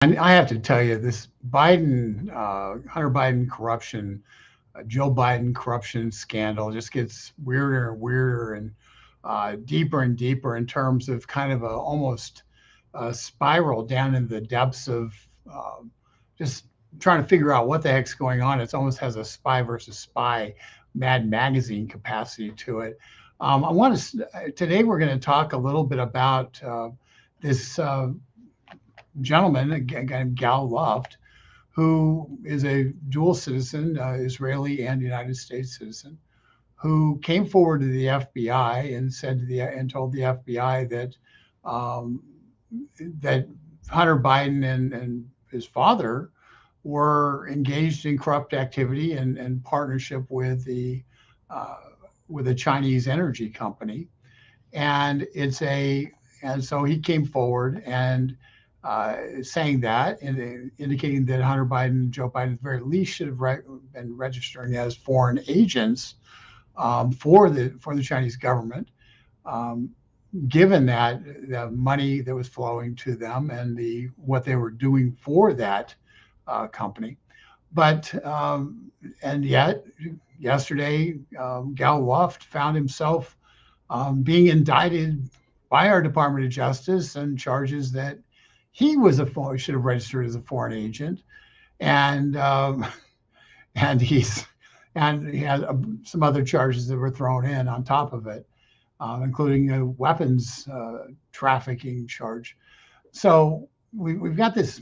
And I have to tell you, this Biden, Hunter Biden corruption, Joe Biden corruption scandal just gets weirder and weirder and deeper in terms of kind of a almost spiral down in the depths of just trying to figure out what the heck's going on. It almost has a spy versus spy Mad Magazine capacity to it. I want to today we're going to talk a little bit about this gentleman, a guy named Gal Luft, who is a dual citizen, Israeli and United States citizen, who came forward to the FBI and said to and told the FBI that that Hunter Biden and his father were engaged in corrupt activity and partnership with a Chinese energy company, and so he came forward and saying that and indicating that Hunter Biden, Joe Biden, at the very least should have been registering as foreign agents for the Chinese government, given that the money that was flowing to them and what they were doing for that company. But and yet yesterday, Gal Luft found himself being indicted by our Department of Justice and charges that he should have registered as a foreign agent, and and he had some other charges that were thrown in on top of it, including a weapons trafficking charge. So we've got this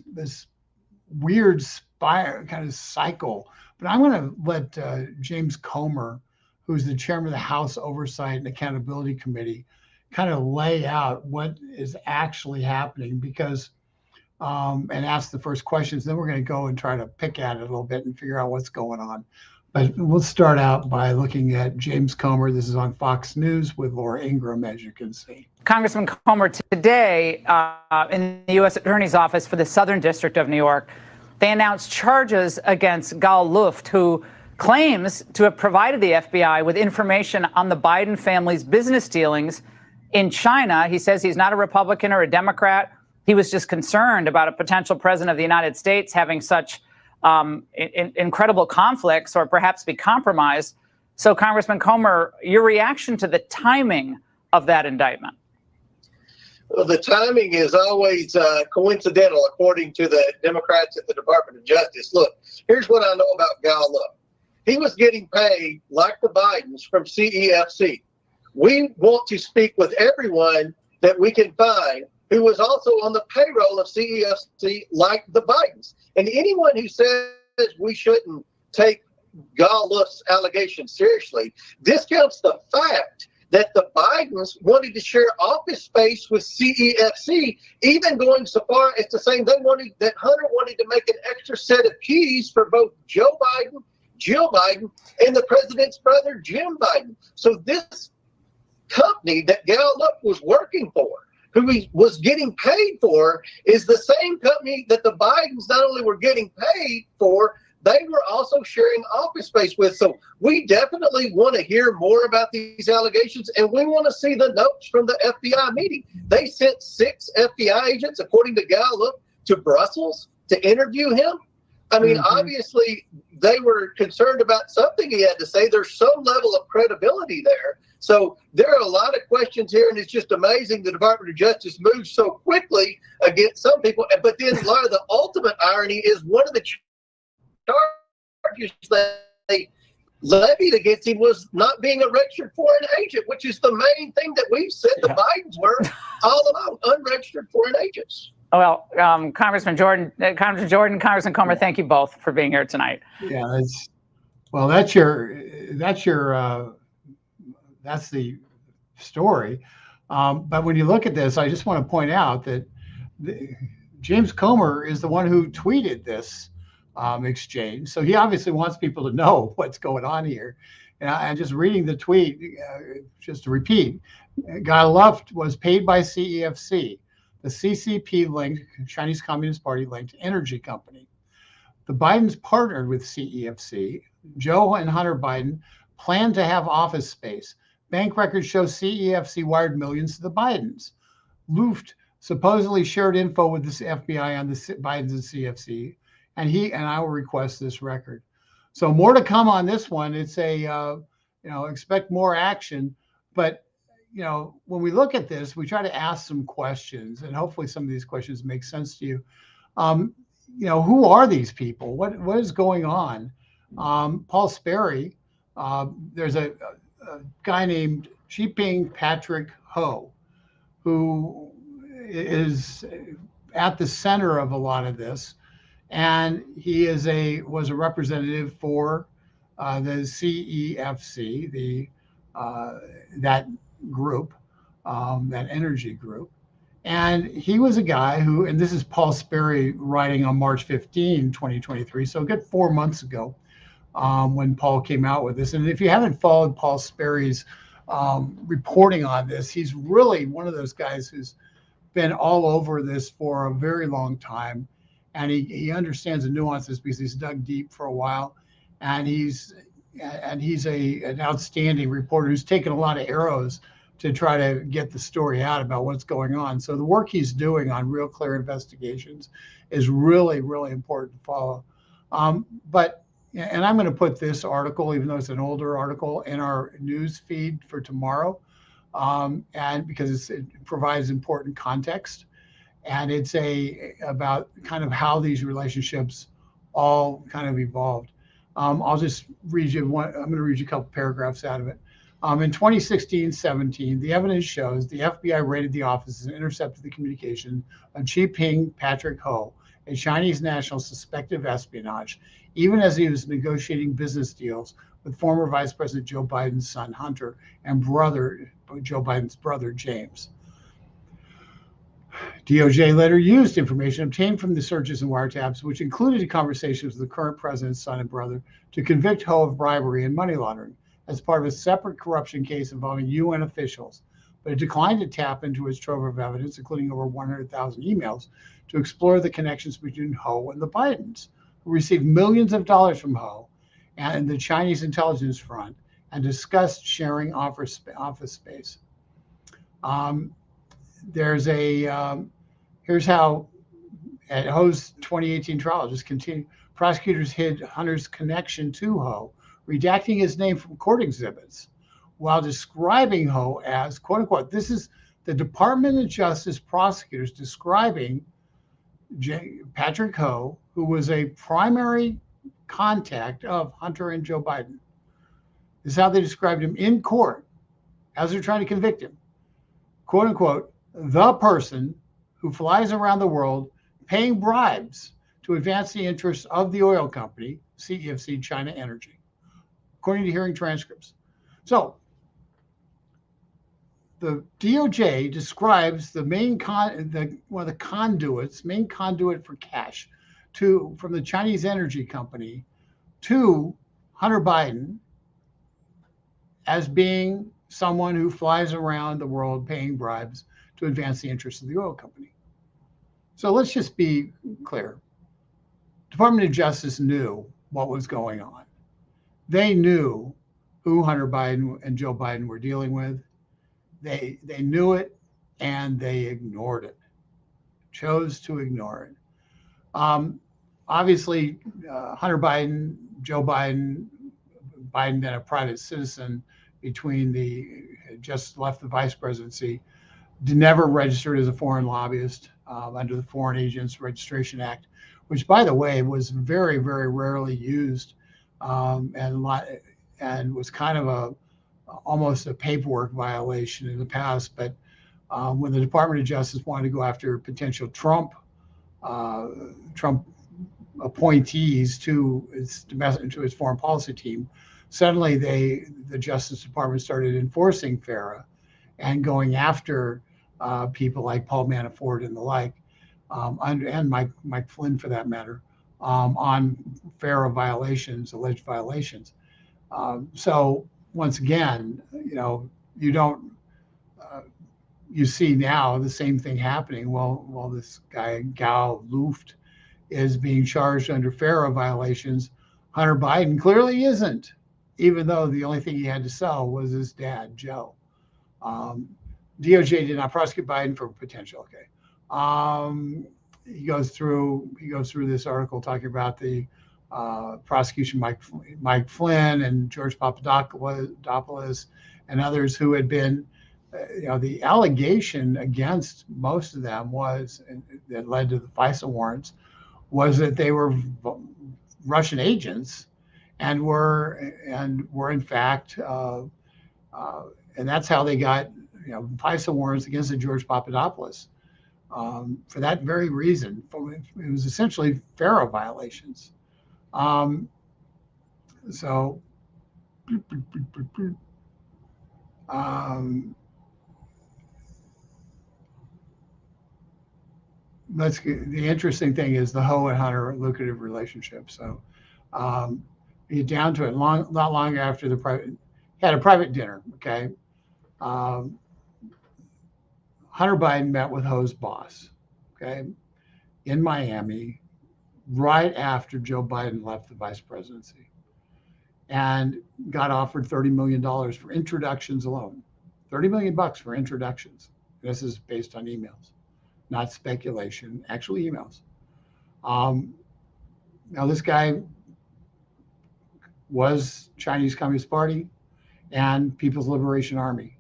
weird kind of cycle. But I'm going to let James Comer, who's the chairman of the House Oversight and Accountability Committee, kind of lay out what is actually happening, because and ask the first questions. Then we're going to go and try to pick at it a little bit and figure out what's going on. But we'll start out by looking at James Comer. This is on Fox News with Laura Ingraham, as you can see. Congressman Comer, today in the U.S. Attorney's Office for the Southern District of New York, they announced charges against Gal Luft, who claims to have provided the FBI with information on the Biden family's business dealings in China. He says he's not a Republican or a Democrat. He was just concerned about a potential president of the United States having such incredible conflicts or perhaps be compromised. So, Congressman Comer, your reaction to the timing of that indictment? Well, the timing is always coincidental, according to the Democrats at the Department of Justice. Look, here's what I know about Gal Luft. He was getting paid, like the Bidens, from CEFC. We want to speak with everyone that we can find who was also on the payroll of CEFC, like the Bidens. And anyone who says we shouldn't take Gal Luft's allegations seriously discounts the fact that the Bidens wanted to share office space with CEFC, even going so far as to say that Hunter wanted to make an extra set of keys for both Joe Biden, Jill Biden, and the president's brother, Jim Biden. So this company that Gal Luft was working for, who he was getting paid for, is the same company that the Bidens not only were getting paid for, they were also sharing office space with. So we definitely want to hear more about these allegations, and we want to see the notes from the FBI meeting. They sent 6 FBI agents, according to Gal Luft, to Brussels to interview him. I mean, obviously, they were concerned about something he had to say. There's some level of credibility there. So there are a lot of questions here, and it's just amazing the Department of Justice moves so quickly against some people. But then, Laura, the ultimate irony is one of the charges that they levied against him was not being a registered foreign agent, which is the main thing that we've said the Bidens were all about, unregistered foreign agents. Well, Congressman Jordan, Congressman Comer, thank you both for being here tonight. Yeah, that's the story. But when you look at this, I just want to point out that James Comer is the one who tweeted this exchange. So he obviously wants people to know what's going on here. And just reading the tweet, just to repeat, Gal Luft was paid by CEFC, the CCP-linked, Chinese Communist Party-linked energy company. The Bidens partnered with CEFC. Joe and Hunter Biden planned to have office space. Bank records show CEFC wired millions to the Bidens. Luft supposedly shared info with the FBI on the Biden's and CFC, and I will request this record. So more to come on this one. It's expect more action, but when we look at this, we try to ask some questions, and hopefully some of these questions make sense to you. Who are these people? What is going on? Paul Sperry, there's a guy named Chiping Patrick Ho, who is at the center of a lot of this, and he was a representative for the CEFC, that group, that energy group. And he was a guy who, and this is Paul Sperry writing on March 15, 2023, so a good 4 months ago, when Paul came out with this. And if you haven't followed Paul Sperry's reporting on this, he's really one of those guys who's been all over this for a very long time. And he understands the nuances because he's dug deep for a while. And he's an outstanding reporter who's taken a lot of arrows to try to get the story out about what's going on. So the work he's doing on Real Clear Investigations is really, really important to follow. And I'm going to put this article, even though it's an older article, in our news feed for tomorrow, and because it provides important context, and it's about kind of how these relationships all kind of evolved. I'll just read you one. I'm going to read you a couple paragraphs out of it. In 2016-17, the evidence shows the FBI raided the offices and intercepted the communication of Chiping Patrick Ho, a Chinese national suspected of espionage, even as he was negotiating business deals with former Vice President Joe Biden's son, Hunter, and Joe Biden's brother, James. DOJ later used information obtained from the searches and wiretaps, which included conversations with the current president's son and brother, to convict Ho of bribery and money laundering as part of a separate corruption case involving UN officials. But it declined to tap into its trove of evidence, including over 100,000 emails, to explore the connections between Ho and the Bidens, who received millions of dollars from Ho and the Chinese intelligence front, and discussed sharing office space. Here's how at Ho's 2018 trial just continued. Prosecutors hid Hunter's connection to Ho, redacting his name from court exhibits, while describing Ho as, quote unquote, this is the Department of Justice prosecutors describing Patrick Ho, who was a primary contact of Hunter and Joe Biden. This is how they described him in court as they're trying to convict him. Quote unquote, the person who flies around the world paying bribes to advance the interests of the oil company, CEFC China Energy, according to hearing transcripts. So the DOJ describes the main one of the conduits, main conduit for cash from the Chinese energy company to Hunter Biden as being someone who flies around the world paying bribes to advance the interests of the oil company. So let's just be clear. Department of Justice knew what was going on. They knew who Hunter Biden and Joe Biden were dealing with. They knew it, and they ignored it, chose to ignore it. Obviously, Hunter Biden, Joe Biden, then a private citizen just left the vice presidency, never registered as a foreign lobbyist under the Foreign Agents Registration Act, which, by the way, was very, very rarely used and was kind of almost a paperwork violation in the past. But when the Department of Justice wanted to go after potential Trump appointees to its foreign policy team, suddenly the Justice Department started enforcing FARA and going after people like Paul Manafort and the like, and Mike Flynn for that matter, on FARA violations, alleged violations. So once again, you see now the same thing happening. Well, this guy Gao Luft is being charged under FARA violations. Hunter Biden clearly isn't, even though the only thing he had to sell was his dad, Joe. DOJ did not prosecute Biden for potential. Okay. He goes through this article talking about the prosecution, Mike Flynn and George Papadopoulos and others who had been, the allegation against most of them was, that led to the FISA warrants, was that they were Russian agents and were in fact, and that's how they got, FISA warrants against the George Papadopoulos. For that very reason, it was essentially FARA violations. So, the interesting thing is the Ho and Hunter lucrative relationship. So, you down to it not long after had a private dinner. Okay. Hunter Biden met with Ho's boss, okay, in Miami, right after Joe Biden left the vice presidency, and got offered $30 million for introductions alone. $30 million for introductions. This is based on emails, not speculation, actual emails. Now this guy was Chinese Communist Party and People's Liberation Army,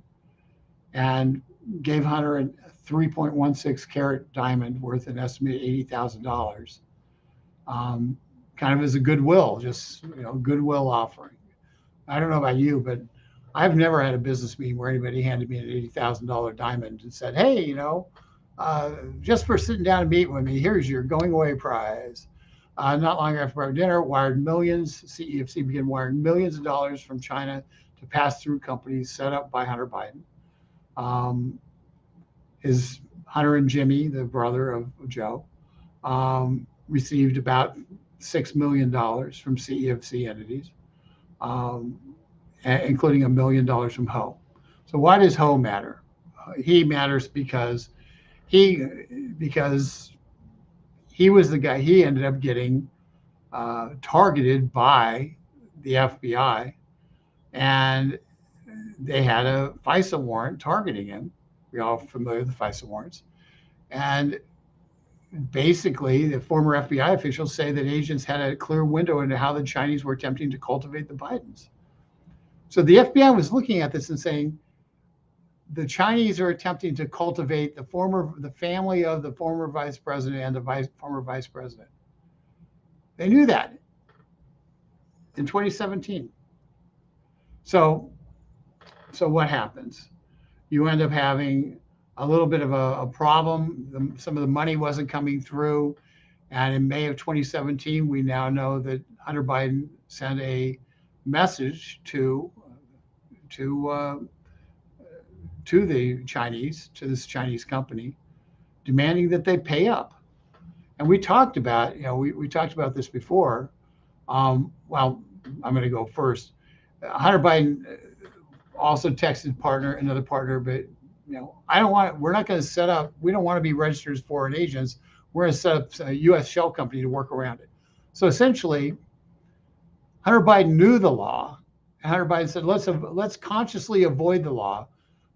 and gave Hunter a 3.16 carat diamond worth an estimated $80,000, kind of as a goodwill, just goodwill offering. I don't know about you, but I've never had a business meeting where anybody handed me an $80,000 diamond and said, "Hey, just for sitting down and meeting with me, here's your going away prize." Not long after our dinner, wired millions. CEFC began wiring millions of dollars from China to pass through companies set up by Hunter Biden. His Hunter and Jimmy, the brother of Joe, received about $6 million from CEFC entities, including $1 million from Ho. So why does Ho matter? He matters because he was the guy. He ended up getting targeted by the FBI, and they had a FISA warrant targeting him. We're all familiar with the FISA warrants. And basically, the former FBI officials say that agents had a clear window into how the Chinese were attempting to cultivate the Bidens. So the FBI was looking at this and saying, the Chinese are attempting to cultivate the family of the former vice president and the former vice president. They knew that in 2017. So what happens? You end up having a little bit of a problem. Some of the money wasn't coming through. And in May of 2017, we now know that Hunter Biden sent a message to the Chinese, to this Chinese company, demanding that they pay up. And we talked about, we talked about this before. Well, I'm going to go first. Hunter Biden also texted another partner, but we're not going to set up, we don't want to be registered as foreign agents. We're going to set up a U.S. shell company to work around it. So essentially, Hunter Biden knew the law, and Hunter Biden said, let's consciously avoid the law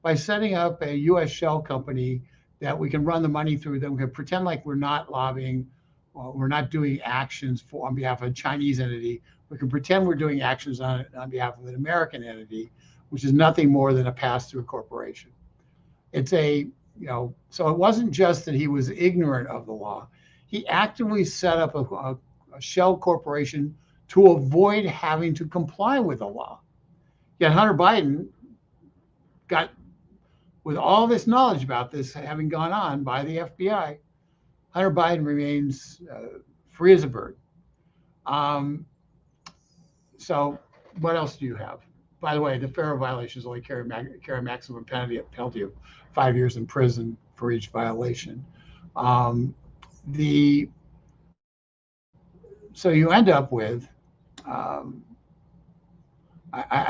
by setting up a U.S. shell company that we can run the money through, that we can pretend like we're not lobbying, we're not doing actions on behalf of a Chinese entity. We can pretend we're doing actions on behalf of an American entity, which is nothing more than a pass-through corporation. It's so it wasn't just that he was ignorant of the law. He actively set up a shell corporation to avoid having to comply with the law. Yet Hunter Biden got, with all this knowledge about this having gone on by the FBI, Hunter Biden remains free as a bird. So what else do you have? By the way, the FARA violations only carry a maximum penalty of 5 years in prison for each violation. So you end up with, I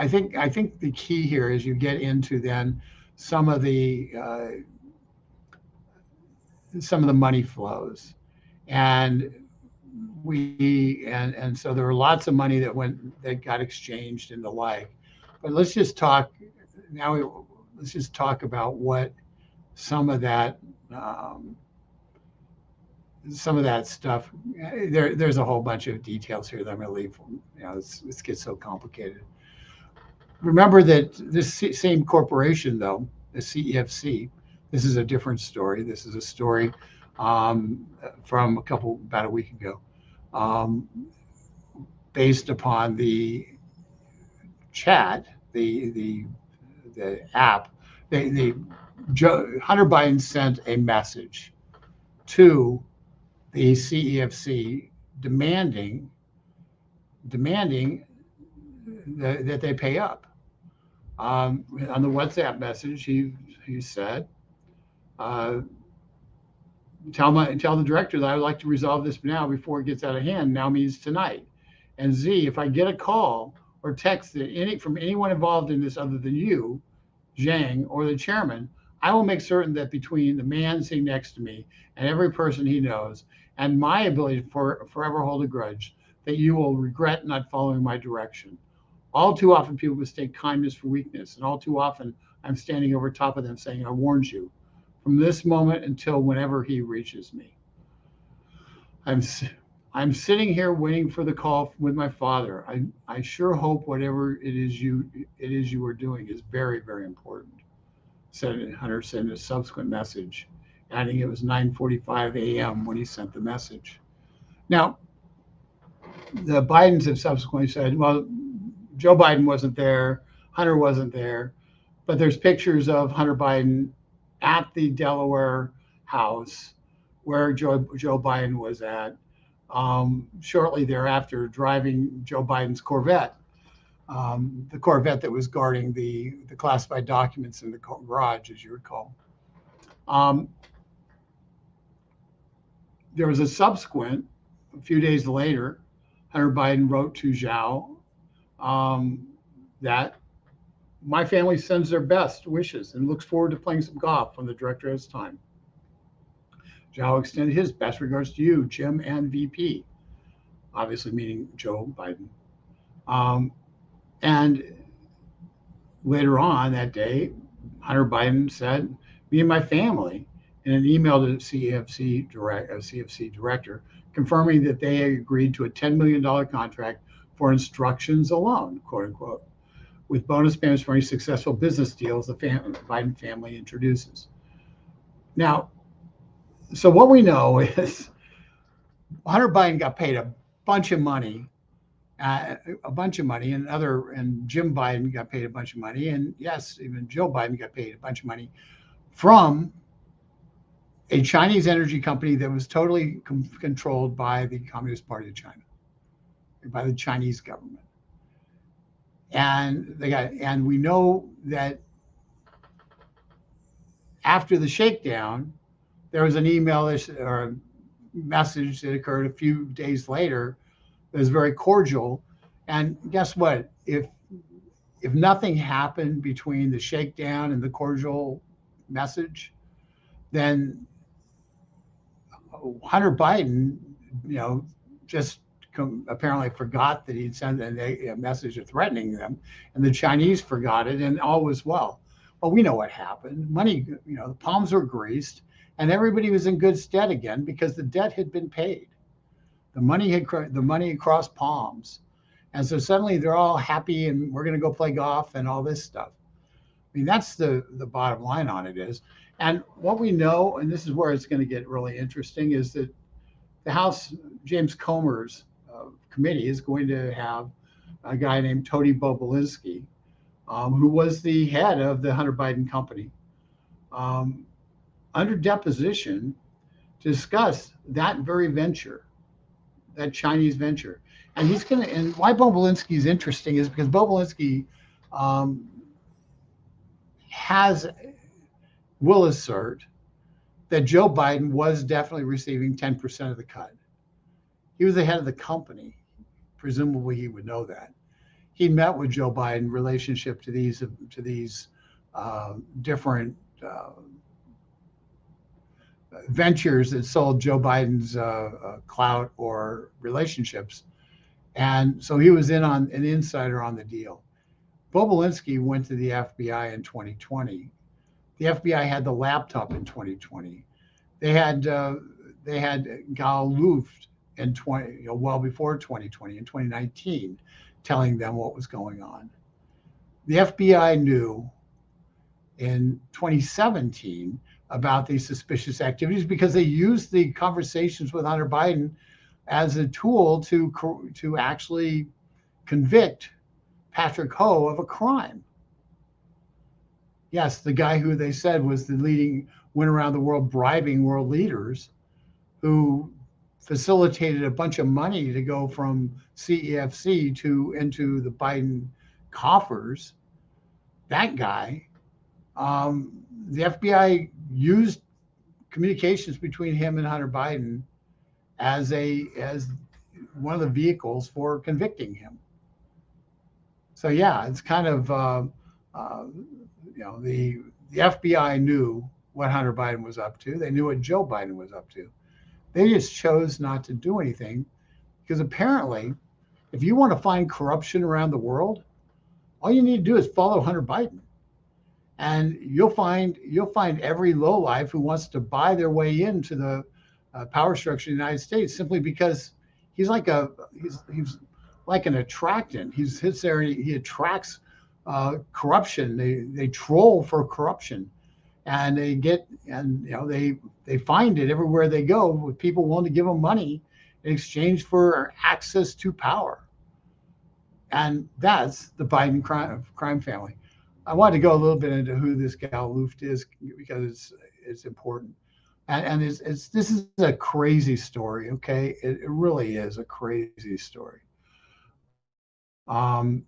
think the key here is you get into then some of the money flows, and so there were lots of money that got exchanged and the like. But let's just talk about what some of that some of that stuff, there's a whole bunch of details here that I'm going to leave. This gets so complicated. Remember that this same corporation, though, the CEFC, this is a different story. This is a story from about a week ago, based upon the chat, the app. Hunter Biden sent a message to the CEFC demanding that they pay up. On the WhatsApp message, he said, tell the director that I would like to resolve this now before it gets out of hand. Now means tonight. And Z, if I get a call or text from anyone involved in this other than you, Zhang, or the chairman, I will make certain that between the man sitting next to me and every person he knows, and my ability to forever hold a grudge, that you will regret not following my direction. All too often people mistake kindness for weakness, and all too often I'm standing over top of them saying, I warned you. From this moment until whenever he reaches me. I'm sitting here waiting for the call with my father. I sure hope whatever it is you are doing is very, very important. Hunter sent a subsequent message, adding it was 9:45 a.m. when he sent the message. Now, the Bidens have subsequently said, well, Joe Biden wasn't there, Hunter wasn't there, but there's pictures of Hunter Biden at the Delaware house where Joe Biden was at, shortly thereafter driving Joe Biden's Corvette, the Corvette that was guarding the classified documents in the garage, as you recall. There was a subsequent, a few days later, Hunter Biden wrote to Zhao that my family sends their best wishes and looks forward to playing some golf when the director has time. Zhao extended his best regards to you, Jim, and VP, obviously meaning Joe Biden. And later on that day, Hunter Biden said, me and my family, in an email to the CEFC director, confirming that they agreed to a $10 million contract for instructions alone, quote unquote, with bonus payments for any successful business deals the Biden family introduces. Now, so what we know is Hunter Biden got paid a bunch of money, and Jim Biden got paid a bunch of money, and yes, even Joe Biden got paid a bunch of money from a Chinese energy company that was totally controlled by the Communist Party of China, by the Chinese government. And we know that after the shakedown, there was an email or a message that occurred a few days later that was very cordial. And guess what? If nothing happened between the shakedown and the cordial message, then Hunter Biden, just apparently forgot that he'd sent a message threatening them, and the Chinese forgot it, and all was well. Well, we know what happened. Money, the palms were greased, and everybody was in good stead again because the debt had been paid. The money had crossed palms, and so suddenly they're all happy, and we're going to go play golf and all this stuff. I mean, that's the bottom line on it is. And what we know, and this is where it's going to get really interesting, is that the House, James Comer's committee is going to have a guy named Tony Bobulinski, who was the head of the Hunter Biden company, under deposition to discuss that very venture, that Chinese venture. And and why Bobulinski is interesting is because Bobulinski will assert that Joe Biden was definitely receiving 10% of the cut. He was the head of the company. Presumably he would know that. He met with Joe Biden in relationship to these different ventures that sold Joe Biden's clout or relationships. And so he was an insider on the deal. Bobulinski went to the FBI in 2020. The FBI had the laptop in 2020. They had they had Gal Luft in well before 2020, in 2019, telling them what was going on. The FBI knew in 2017 about these suspicious activities because they used the conversations with Hunter Biden as a tool to actually convict Patrick Ho of a crime. Yes, the guy who they said was went around the world bribing world leaders, who facilitated a bunch of money to go from CEFC into the Biden coffers. That guy, the FBI used communications between him and Hunter Biden as one of the vehicles for convicting him. So yeah, it's kind of the FBI knew what Hunter Biden was up to. They knew what Joe Biden was up to. They just chose not to do anything because apparently, if you want to find corruption around the world, all you need to do is follow Hunter Biden, and you'll find every lowlife who wants to buy their way into the power structure of the United States simply because he's like an attractant. He sits there and he attracts corruption. They troll for corruption, and they find it everywhere they go with people willing to give them money in exchange for access to power. And that's the Biden crime family. I wanted to go a little bit into who this Gal Luft is because it's important. And this is a crazy story, okay? It really is a crazy story. And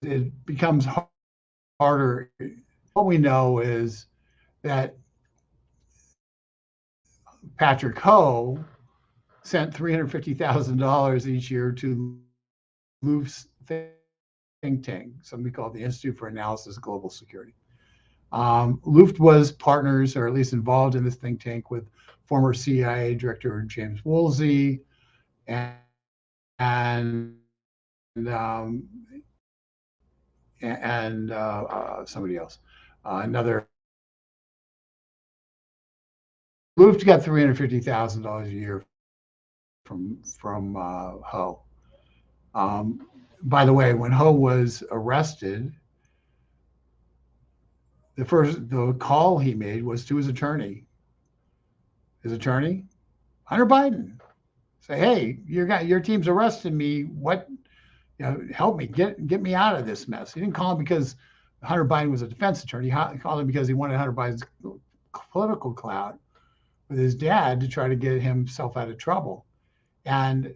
it becomes harder. What we know is that Patrick Ho sent $350,000 each year to Luft's think tank, something called the Institute for Analysis of Global Security. Luft was partners, or at least involved in this think tank, with former CIA Director James Woolsey and somebody else. Luft got $350,000 a year from Ho. By the way, when Ho was arrested, the call he made was to his attorney. His attorney, Hunter Biden, say, "Hey, your team's arresting me. Help me get me out of this mess." He didn't call him because Hunter Biden was a defense attorney. He called him because he wanted Hunter Biden's political clout with his dad to try to get himself out of trouble. And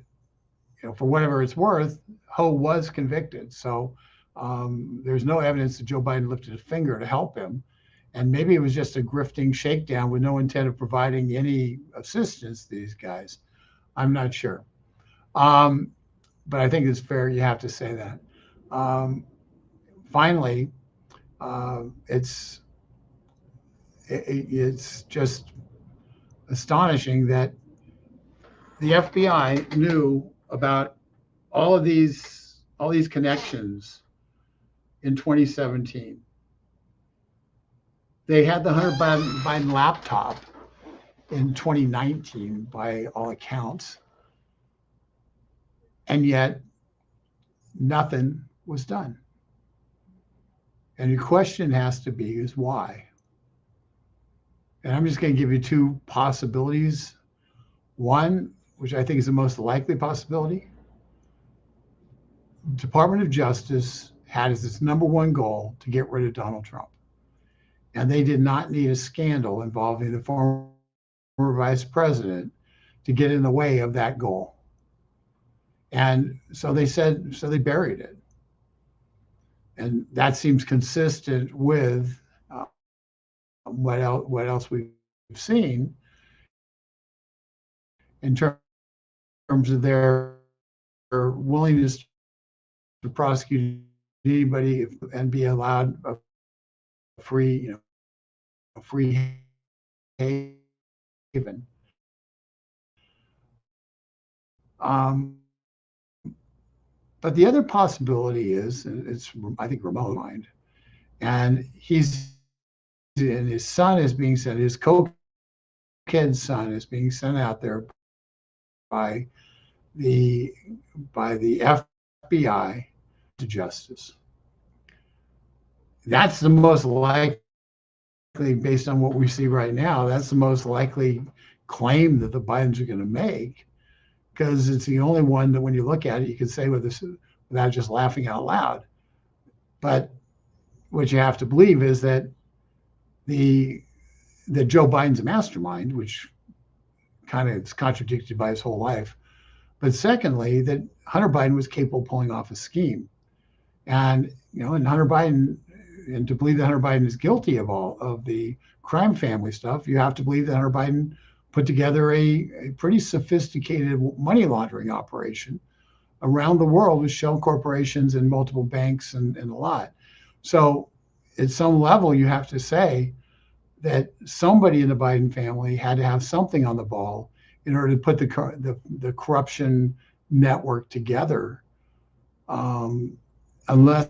for whatever it's worth, Ho was convicted. So there's no evidence that Joe Biden lifted a finger to help him. And maybe it was just a grifting shakedown with no intent of providing any assistance to these guys. I'm not sure. But I think it's fair. You have to say that. Finally, it's just astonishing that the FBI knew about all these connections in 2017. They had the Hunter Biden laptop in 2019 by all accounts, and yet nothing was done. And the question has to be is why? And I'm just going to give you two possibilities. One, which I think is the most likely possibility, Department of Justice had as its number one goal to get rid of Donald Trump. And they did not need a scandal involving the former vice president to get in the way of that goal. And so they buried it. And that seems consistent with what else we've seen in terms of their willingness to prosecute anybody and be allowed a free haven. But the other possibility is, it's I think remote mind, and his son is being said is cocaine kid's son is being sent out there by the FBI to justice. That's the most likely, based on what we see right now, that's the most likely claim that the Bidens are going to make, because it's the only one that when you look at it, you can say with this without just laughing out loud. But what you have to believe is that that Joe Biden's a mastermind, which kind of is contradicted by his whole life. But secondly, that Hunter Biden was capable of pulling off a scheme. And, and Hunter Biden, and to believe that Hunter Biden is guilty of all of the crime family stuff, you have to believe that Hunter Biden put together a pretty sophisticated money laundering operation around the world with shell corporations and multiple banks and a lot. So at some level, you have to say that somebody in the Biden family had to have something on the ball in order to put the corruption network together, unless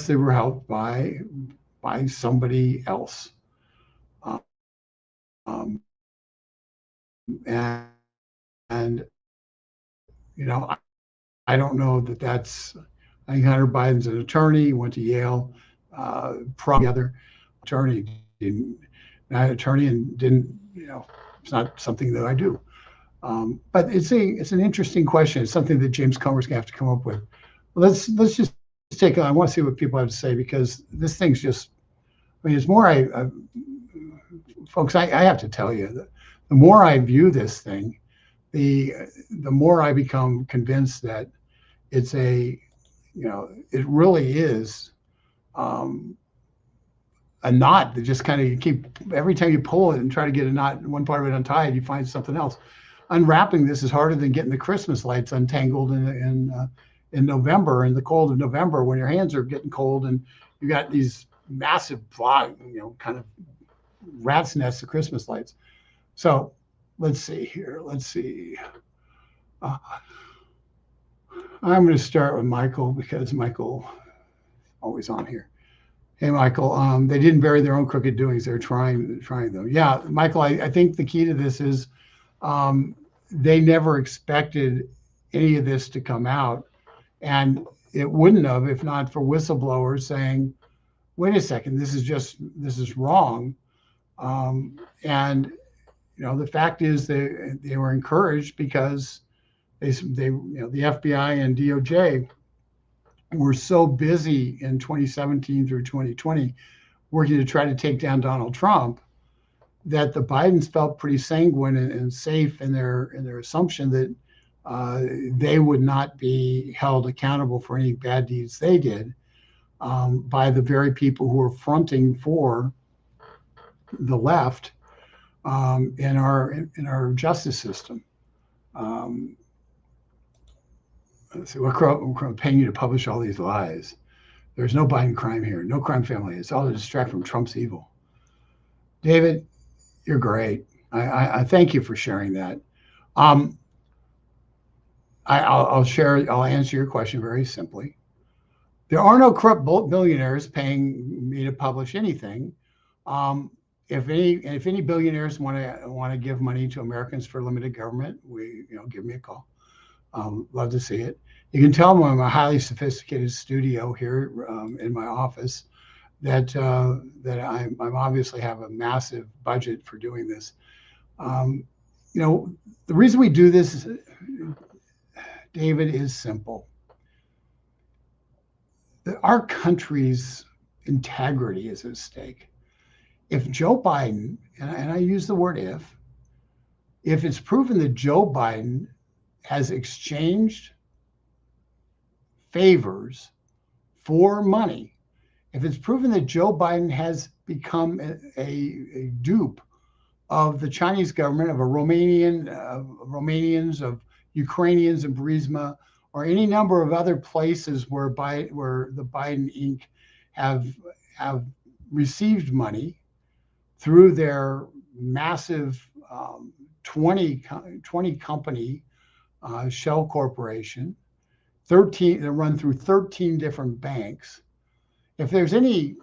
they were helped by somebody else. And I don't know that that's. I think Hunter Biden's an attorney. He went to Yale. Probably other attorney didn't. Not an attorney and didn't. It's not something that I do. But it's an interesting question. It's something that James Comer's gonna have to come up with. Let's just take. I want to see what people have to say, because this thing's just. I mean, it's more. Folks, I have to tell you that the more I view this thing, the more I become convinced that it's it really is a knot that just kind of you keep, every time you pull it and try to get a knot, one part of it untied, you find something else. Unwrapping this is harder than getting the Christmas lights untangled in November, in the cold of November, when your hands are getting cold and you got these massive kind of rat's nests of Christmas lights. So let's see here. Let's see. I'm going to start with Michael, because Michael always on here. Hey, Michael, they didn't bury their own crooked doings. They're trying though. Yeah, Michael, I think the key to this is they never expected any of this to come out, and it wouldn't have if not for whistleblowers saying, wait a second, this is wrong. And the fact is they were encouraged, because they the FBI and DOJ were so busy in 2017 through 2020 working to try to take down Donald Trump, that the Bidens felt pretty sanguine and safe in their assumption that they would not be held accountable for any bad deeds they did by the very people who are fronting for the left in our justice system. Let's see, we're paying you to publish all these lies. There's no Biden crime here, no crime family. It's all to distract from Trump's evil. David, you're great. I thank you for sharing that. I'll answer your question very simply. There are no corrupt billionaires paying me to publish anything. If any billionaires want to give money to Americans for limited government, give me a call. Love to see it. You can tell them I'm a highly sophisticated studio here in my office, that I'm obviously have a massive budget for doing this. The reason we do this, David, is simple. Our country's integrity is at stake. If Joe Biden, and I use the word if it's proven that Joe Biden has exchanged favors for money, if it's proven that Joe Biden has become a dupe of the Chinese government, of Romanians, of Ukrainians in Burisma, or any number of other places where the Biden Inc. have received money through their massive 20 company shell corporation, 13 that run through 13 different banks. If there's any,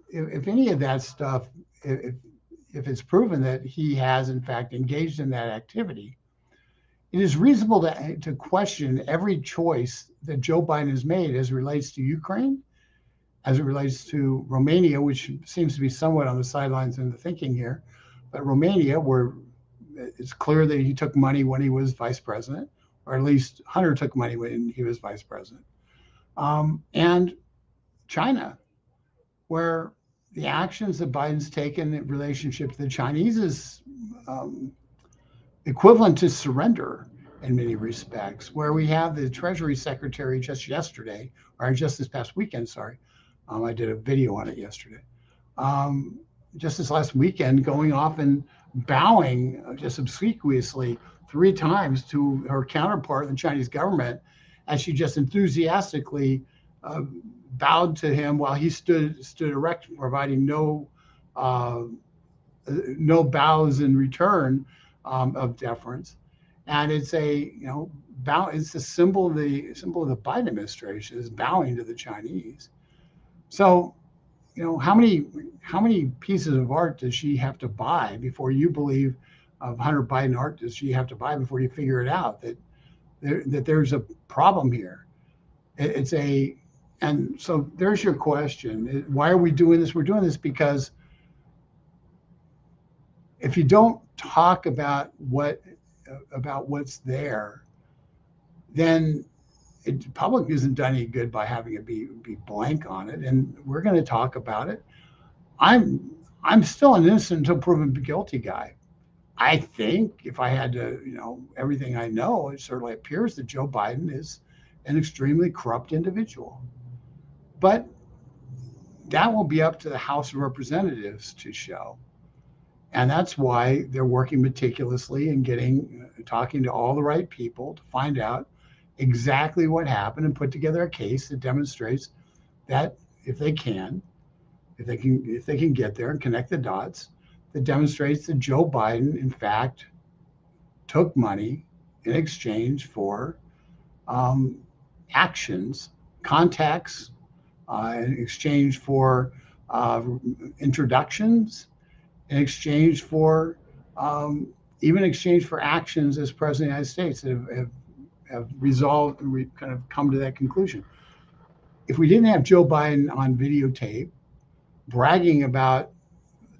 if any of that stuff, if if it's proven that he has in fact engaged in that activity, it is reasonable to question every choice that Joe Biden has made as it relates to Ukraine, as it relates to Romania, which seems to be somewhat on the sidelines in the thinking here, but Romania, where it's clear that he took money when he was vice president, or at least Hunter took money when he was vice president, and China, where the actions that Biden's taken in relationship to the Chinese is equivalent to surrender in many respects, where we have the Treasury Secretary just yesterday, or just this past weekend, sorry, I did a video on it yesterday, just this last weekend, going off and bowing just obsequiously 3 times to her counterpart in the Chinese government, as she just enthusiastically bowed to him while he stood erect, providing no bows in return of deference. And it's a bow. It's a symbol of the Biden administration is bowing to the Chinese. So, how many pieces of art does she have to buy before you believe of Hunter Biden art? Does she have to buy before you figure it out that there's a problem here? And so there's your question. Why are we doing this? We're doing this because if you don't talk about what's there, then the public isn't done any good by having it be blank on it. And we're going to talk about it. I'm still an innocent until proven guilty guy. I think if I had to, everything I know, it certainly appears that Joe Biden is an extremely corrupt individual. But that will be up to the House of Representatives to show. And that's why they're working meticulously and talking to all the right people to find out exactly what happened and put together a case that demonstrates that if they can get there and connect the dots, that demonstrates that Joe Biden, in fact, took money in exchange for actions, contacts, in exchange for introductions, in exchange for even exchange for actions as president of the United States that have resolved and kind of come to that conclusion. If we didn't have Joe Biden on videotape bragging about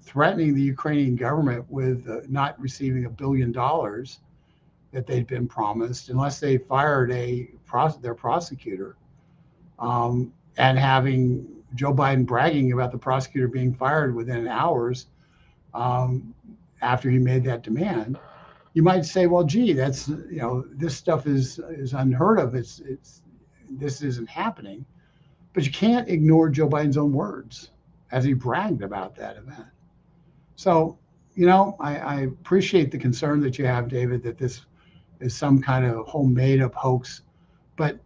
threatening the Ukrainian government with not receiving $1 billion that they'd been promised unless they fired their prosecutor, and having Joe Biden bragging about the prosecutor being fired within hours after he made that demand, you might say, well, gee, that's this stuff is unheard of. This isn't happening. But you can't ignore Joe Biden's own words as he bragged about that event. So, I appreciate the concern that you have, David, that this is some kind of whole made-up hoax. But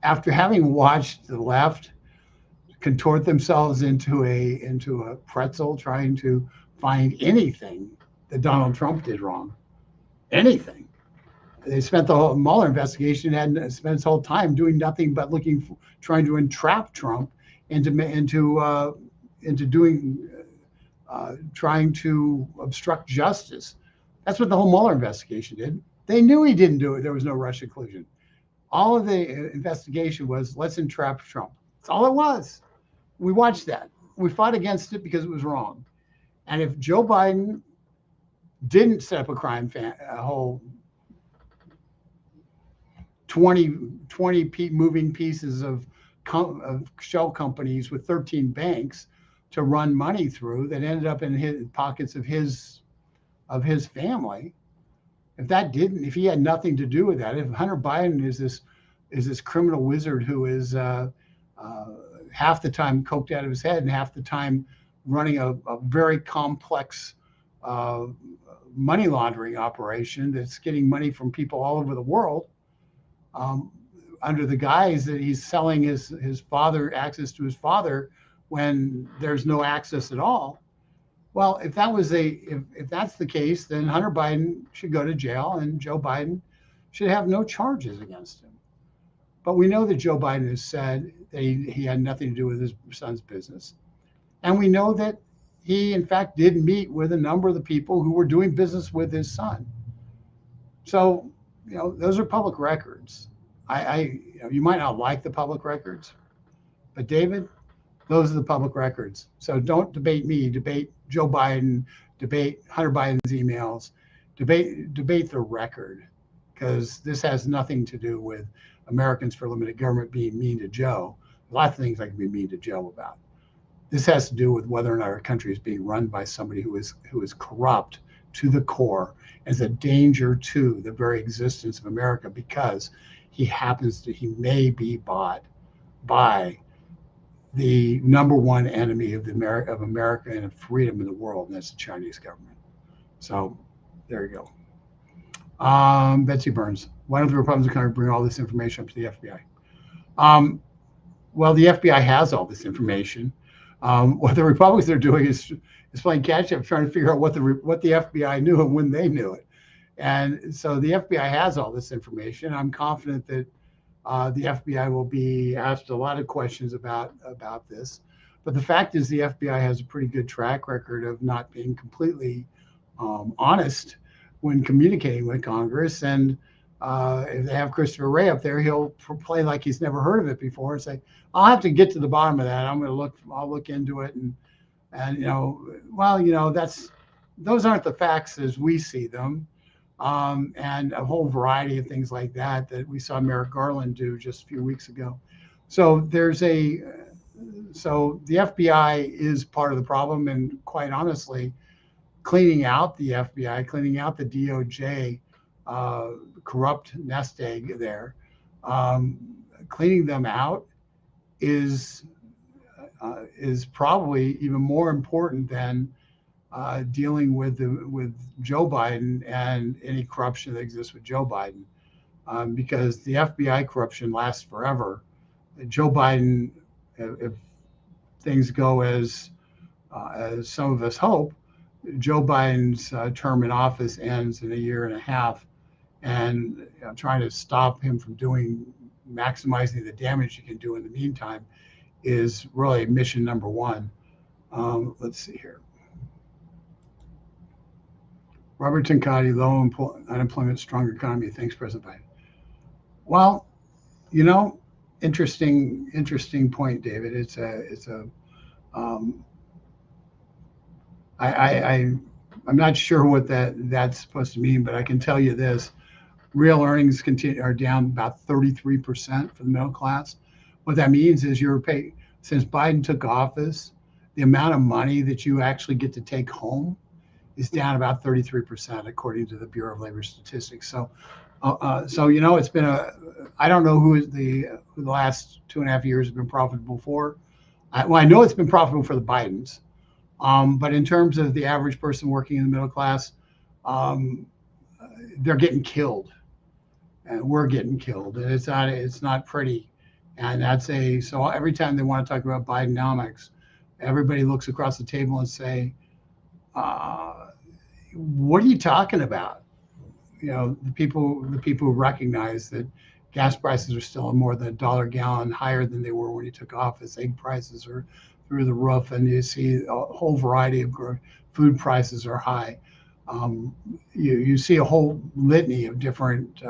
after having watched the left contort themselves into a pretzel trying to find anything that Donald Trump did wrong, anything. They spent the whole Mueller investigation and spent its whole time doing nothing but trying to entrap Trump trying to obstruct justice. That's what the whole Mueller investigation did. They knew he didn't do it. There was no Russia collusion. All of the investigation was, let's entrap Trump. That's all it was. We watched that. We fought against it because it was wrong. And if Joe Biden didn't set up a whole 20 moving pieces of shell companies with 13 banks to run money through that ended up in his pockets of his family, if he had nothing to do with that, if Hunter Biden is this criminal wizard who is half the time coked out of his head and half the time running a very complex money laundering operation that's getting money from people all over the world, under the guise that he's selling his father access to his father when there's no access at all. Well, if that's the case, then Hunter Biden should go to jail and Joe Biden should have no charges against him. But we know that Joe Biden has said that he had nothing to do with his son's business. And we know that he in fact did meet with a number of the people who were doing business with his son. So, those are public records. You might not like the public records, but David, those are the public records. So don't debate me, debate Joe Biden, debate Hunter Biden's emails, debate the record, because this has nothing to do with Americans for Limited Government being mean to Joe. A lot of things I can be mean to Joe about. This has to do with whether or not our country is being run by somebody who is corrupt to the core, as a danger to the very existence of America, because he may be bought by the number one enemy of America and of freedom in the world, and that's the Chinese government. So there you go. Betsy Burns, why don't the Republicans kind of bring all this information up to the FBI? Well, the FBI has all this information. What the Republicans are doing is playing catch up, trying to figure out what the FBI knew and when they knew it. And so the FBI has all this information. I'm confident that the FBI will be asked a lot of questions about this. But the fact is, the FBI has a pretty good track record of not being completely honest when communicating with Congress. And if they have Christopher Wray up there, he'll play like he's never heard of it before and say, "I'll have to get to the bottom of that. I'll look into it." And those aren't the facts as we see them. And a whole variety of things like that we saw Merrick Garland do just a few weeks ago. So so the FBI is part of the problem, and quite honestly, cleaning out the FBI, cleaning out the DOJ corrupt nest egg there, cleaning them out is probably even more important than dealing with Joe Biden and any corruption that exists with Joe Biden, because the FBI corruption lasts forever. Joe Biden, if things go as some of us hope, Joe Biden's term in office ends in a year and a half, and trying to stop him from maximizing the damage he can do in the meantime is really mission number one. Let's see here. Robert Tincotti, low unemployment, stronger economy. Thanks, President Biden. Well, interesting point, David. I'm not sure what that's supposed to mean, but I can tell you this: real earnings are down about 33% for the middle class. What that means is since Biden took office, the amount of money that you actually get to take home is down about 33%, according to the Bureau of Labor Statistics. So it's been I don't know who the last 2.5 years have been profitable for. I know it's been profitable for the Bidens, but in terms of the average person working in the middle class, they're getting killed, and we're getting killed, and it's not pretty. And so every time they want to talk about Bidenomics, everybody looks across the table and say, what are you talking about? The people who recognize that gas prices are still more than $1 a gallon higher than they were when he took office. Egg prices are through the roof, and you see a whole variety of food prices are high. You see a whole litany of different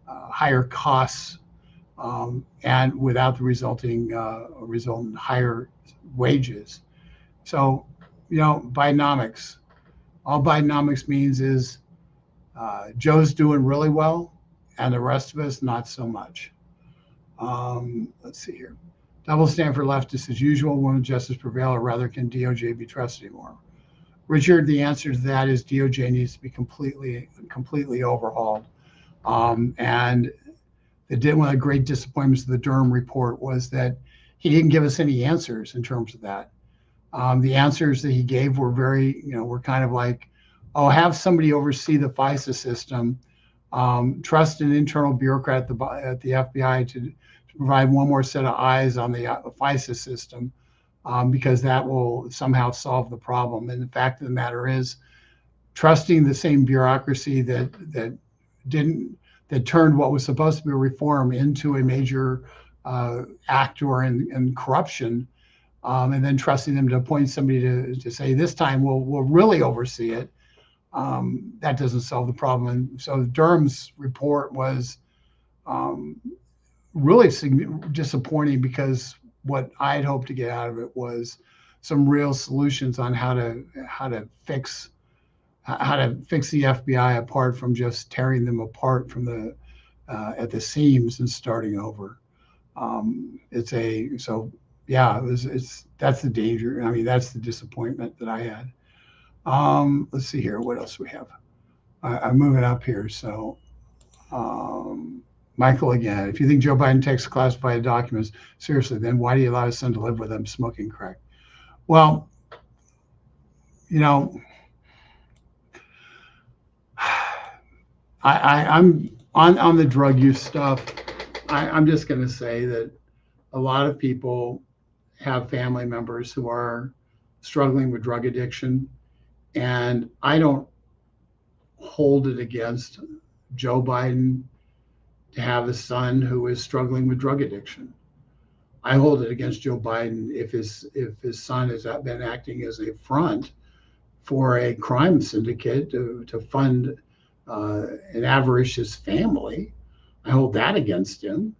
higher costs, and without the resultant higher wages. So, Bidenomics. All Bidenomics means is Joe's doing really well, and the rest of us not so much. Let's see here. Double stand for leftists as usual. Won't justice prevail, or rather, can DOJ be trusted anymore? Richard, the answer to that is DOJ needs to be completely overhauled. And one of the great disappointments of the Durham report was that he didn't give us any answers in terms of that. The answers that he gave were were kind of like, have somebody oversee the FISA system, trust an internal bureaucrat at the FBI to provide one more set of eyes on the FISA system, because that will somehow solve the problem. And the fact of the matter is, trusting the same bureaucracy that turned what was supposed to be a reform into a major actor in corruption and then trusting them to appoint somebody to say this time we'll really oversee it. That doesn't solve the problem. And so Durham's report was really disappointing, because what I'd hoped to get out of it was some real solutions on how to fix the FBI, apart from just tearing them apart from the at the seams and starting over. That's the danger. I mean, that's the disappointment that I had. Let's see here, what else we have. I'm moving up here. So, Michael again, if you think Joe Biden takes classified documents seriously, then why do you allow his son to live with him smoking crack? Well, I'm on the drug use stuff. I'm just going to say that a lot of people have family members who are struggling with drug addiction, and I don't hold it against Joe Biden to have a son who is struggling with drug addiction. I hold it against Joe Biden if his son has been acting as a front for a crime syndicate to fund an avaricious family. I hold that against him,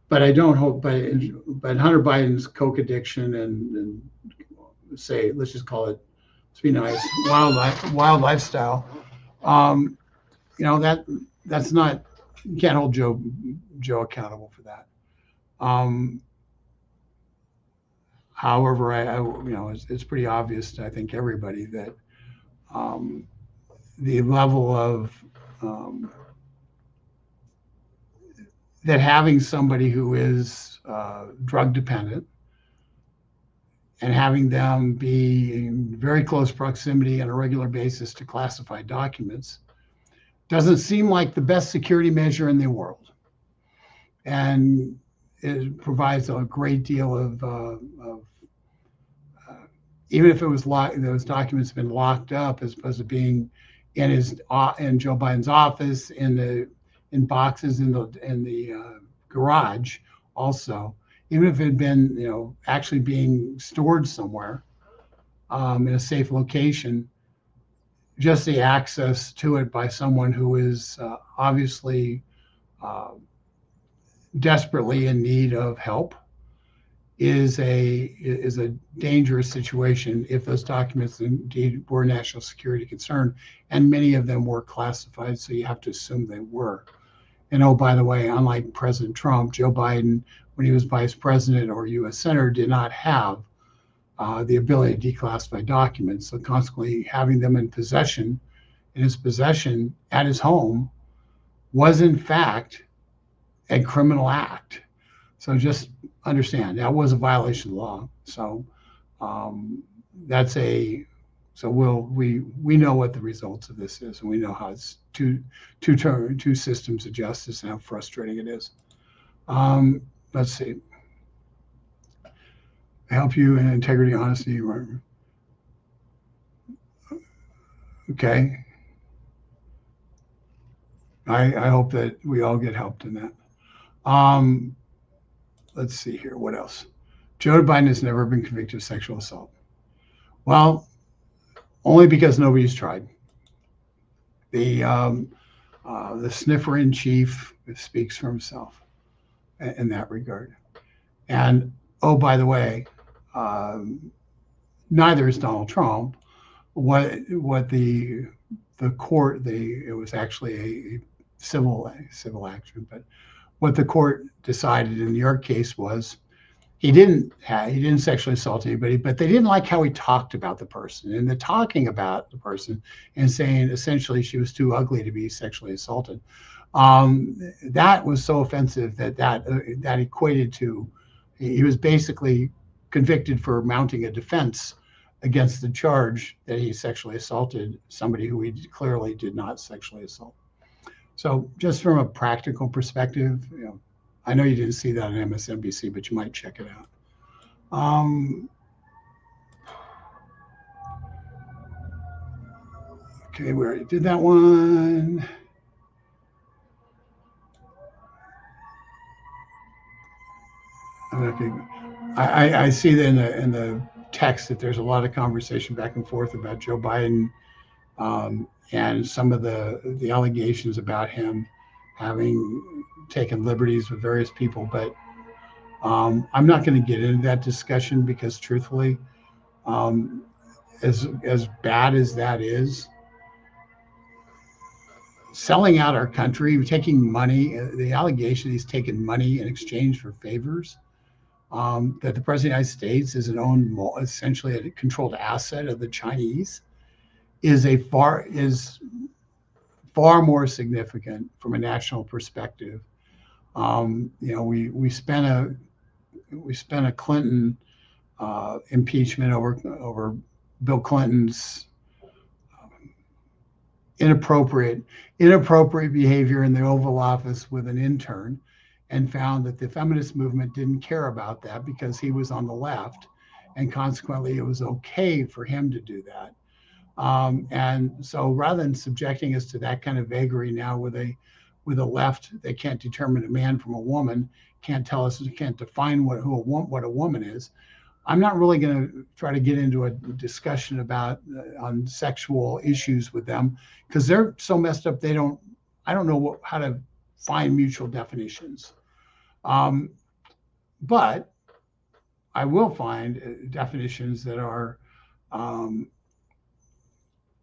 but I don't hold. But Hunter Biden's coke addiction and say, let's just call it, let's be nice, wild lifestyle. That's not. You can't hold Joe accountable for that. However, it's pretty obvious to, I think, everybody that the level of that having somebody who is drug dependent and having them be in very close proximity on a regular basis to classified documents doesn't seem like the best security measure in the world. And it provides a great deal of even if it was those documents have been locked up, as opposed to being in Joe Biden's office, in boxes in the garage, also, even if it had been actually being stored somewhere in a safe location, just the access to it by someone who is obviously desperately in need of help is a dangerous situation if those documents indeed were a national security concern, and many of them were classified, so you have to assume they were. And oh, by the way, unlike President Trump, Joe Biden, when he was vice president or U.S. senator, did not have the ability to declassify documents. So consequently, having them in his possession at his home was in fact a criminal act. So just understand that was a violation of the law. So we know what the results of this is, and we know how it's two systems of justice and how frustrating it is. Let's see. Help you in integrity, honesty. Okay. I hope that we all get helped in that. Let's see here. What else? Joe Biden has never been convicted of sexual assault. Well, only because nobody's tried. The sniffer in chief speaks for himself in that regard. And oh, by the way, neither is Donald Trump. What the court, it was actually a civil action, but what the court decided in the York case was he didn't sexually assault anybody, but they didn't like how he talked about the person, and the talking about the person and saying essentially she was too ugly to be sexually assaulted. That was so offensive that equated to, he was basically convicted for mounting a defense against the charge that he sexually assaulted somebody who he clearly did not sexually assault. So just from a practical perspective, I know you didn't see that on MSNBC, but you might check it out. Okay, we already did that one. Okay. I see that in the text that there's a lot of conversation back and forth about Joe Biden, and some of the allegations about him having taken liberties with various people. But I'm not going to get into that discussion because, truthfully, as bad as that is, selling out our country, taking money, the allegation he's taken money in exchange for favors, that the president of the United States is essentially a controlled asset of the Chinese, is far more significant from a national perspective. We spent a Clinton impeachment over Bill Clinton's inappropriate behavior in the Oval Office with an intern, and found that the feminist movement didn't care about that because he was on the left, and consequently it was okay for him to do that. And so rather than subjecting us to that kind of vagary now with a left that can't determine a man from a woman, can't define what a woman is, I'm not really going to try to get into a discussion about on sexual issues with them, because they're so messed up. I don't know how to find mutual definitions. But I will find definitions that are, but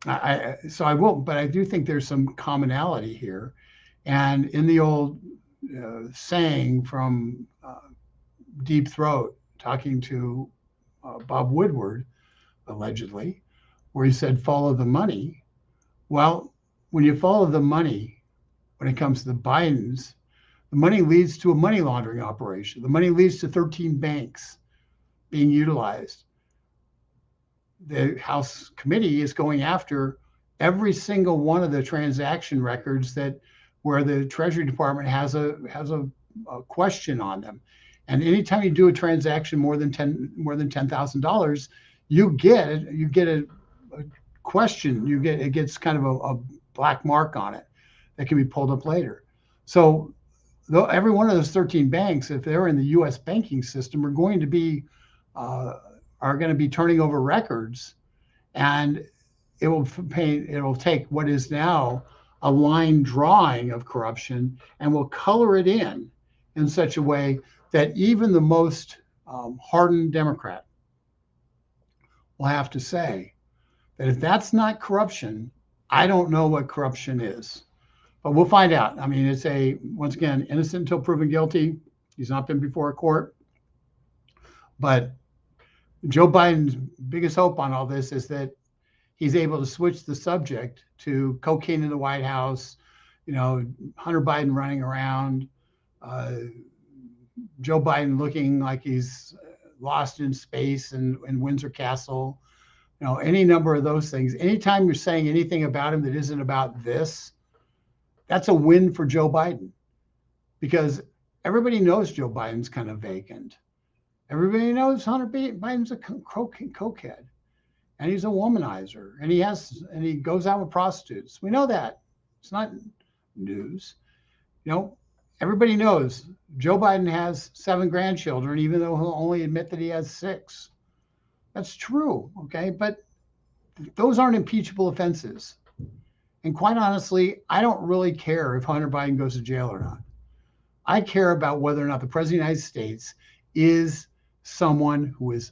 I do think there's some commonality here. And in the old saying from Deep Throat, talking to Bob Woodward, allegedly, where he said, follow the money. Well, when you follow the money, when it comes to the Bidens, the money leads to a money laundering operation. The money leads to 13 banks being utilized. The House committee is going after every single one of the transaction records where the Treasury Department has a question on them. And anytime you do a transaction more than $10,000, you get a question. It gets kind of a black mark on it that can be pulled up later. So every one of those 13 banks, if they're in the U.S. banking system, are going to be turning over records, and it will take what is now a line drawing of corruption and will color it in such a way that even the most hardened Democrat will have to say that if that's not corruption, I don't know what corruption is. But we'll find out. I mean, it's once again, innocent until proven guilty. He's not been before a court. But Joe Biden's biggest hope on all this is that he's able to switch the subject to cocaine in the White House, Hunter Biden running around, Joe Biden looking like he's lost in space in Windsor Castle, any number of those things. Anytime you're saying anything about him that isn't about this, that's a win for Joe Biden, because everybody knows Joe Biden's kind of vacant. Everybody knows Hunter Biden's a cokehead, and he's a womanizer, and he goes out with prostitutes. We know that. It's not news. Everybody knows Joe Biden has 7 grandchildren, even though he'll only admit that he has 6. That's true, okay? But those aren't impeachable offenses. And quite honestly, I don't really care if Hunter Biden goes to jail or not. I care about whether or not the president of the United States is someone who is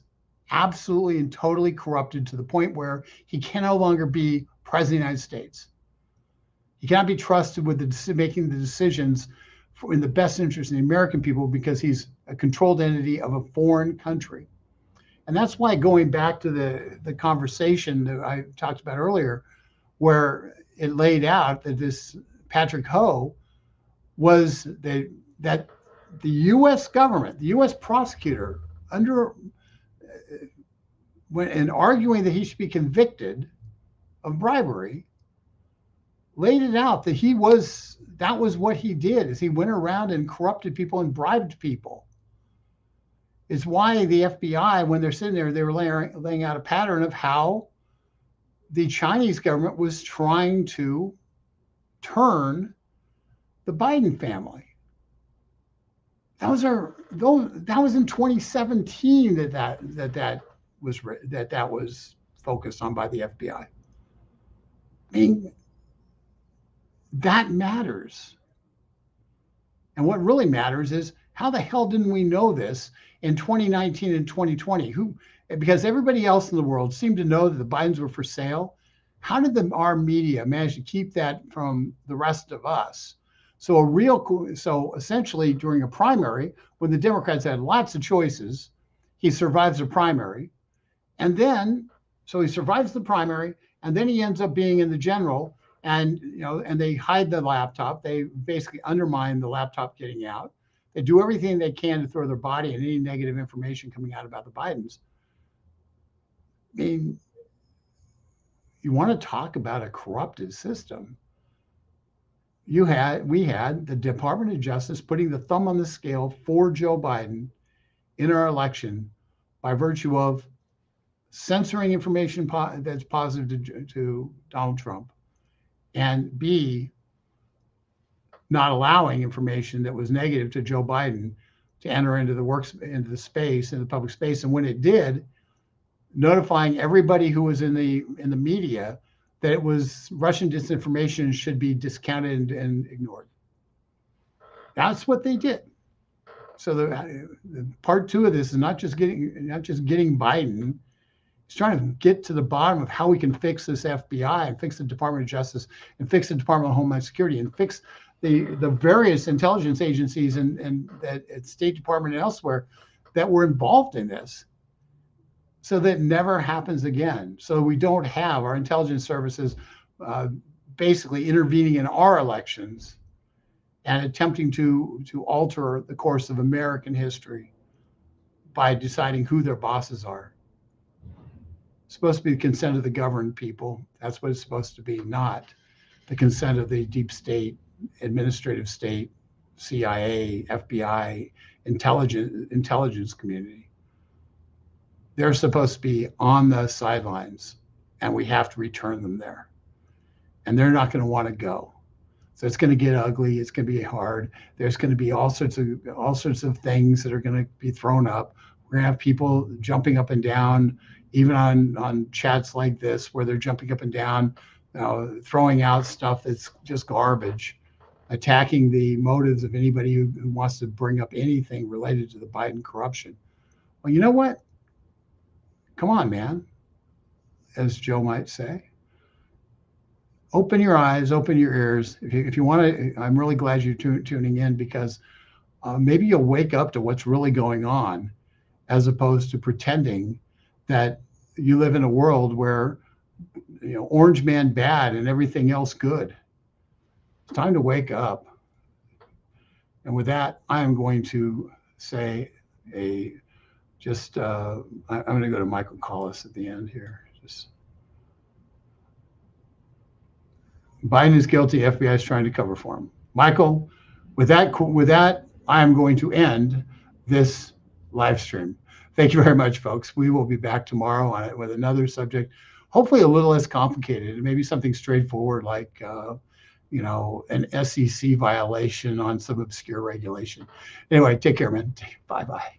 absolutely and totally corrupted to the point where he can no longer be president of the United States. He cannot be trusted with making the decisions in the best interest of the American people, because he's a controlled entity of a foreign country. And that's why, going back to the conversation that I talked about earlier, where it laid out that this Patrick Ho was that the U.S. government, the U.S. prosecutor, in arguing that he should be convicted of bribery, laid it out that that was what he did, is he went around and corrupted people and bribed people. It's why the FBI, when they're sitting there, they were laying out a pattern of how the Chinese government was trying to turn the Biden family. That was in 2017 that was focused on by the FBI. I mean, that matters. And what really matters is, how the hell didn't we know this in 2019 and 2020? Because everybody else in the world seemed to know that the Bidens were for sale. How did our media manage to keep that from the rest of us? So essentially, during a primary, when the Democrats had lots of choices, he survives the primary, and then he survives the primary, and then he ends up being in the general, and they hide the laptop. They basically undermine the laptop getting out. They do everything they can to throw their body in any negative information coming out about the Bidens. I mean, you want to talk about a corrupted system? We had the Department of Justice putting the thumb on the scale for Joe Biden in our election by virtue of censoring information that's positive to Donald Trump, and B, not allowing information that was negative to Joe Biden to enter into the public space. And when it did, notifying everybody who was in the media that it was Russian disinformation, should be discounted and ignored. That's what they did. So the part two of this is not just getting Biden. It's trying to get to the bottom of how we can fix this FBI and fix the Department of Justice and fix the Department of Homeland Security and fix the various intelligence agencies and at State Department and elsewhere that were involved in this, so that it never happens again. So we don't have our intelligence services basically intervening in our elections and attempting to alter the course of American history by deciding who their bosses are. It's supposed to be the consent of the governed people. That's what it's supposed to be, not the consent of the deep state, administrative state, CIA, FBI, intelligence community. They're supposed to be on the sidelines, and we have to return them there. And they're not going to want to go. So it's going to get ugly. It's going to be hard. There's going to be all sorts of things that are going to be thrown up. We're going to have people jumping up and down, even on chats like this, where they're jumping up and down, throwing out stuff that's just garbage, attacking the motives of anybody who wants to bring up anything related to the Biden corruption. Well, you know what? Come on, man, as Joe might say. Open your eyes, open your ears. If you want to, I'm really glad you're tuning in, because maybe you'll wake up to what's really going on, as opposed to pretending that you live in a world where, orange man bad and everything else good. It's time to wake up. And with that, I am going to say I'm going to go to Michael Collis at the end here. Biden is guilty. FBI is trying to cover for him. Michael, with that, I am going to end this live stream. Thank you very much, folks. We will be back tomorrow with another subject, hopefully a little less complicated, maybe something straightforward like an SEC violation on some obscure regulation. Anyway, take care, man. Bye-bye.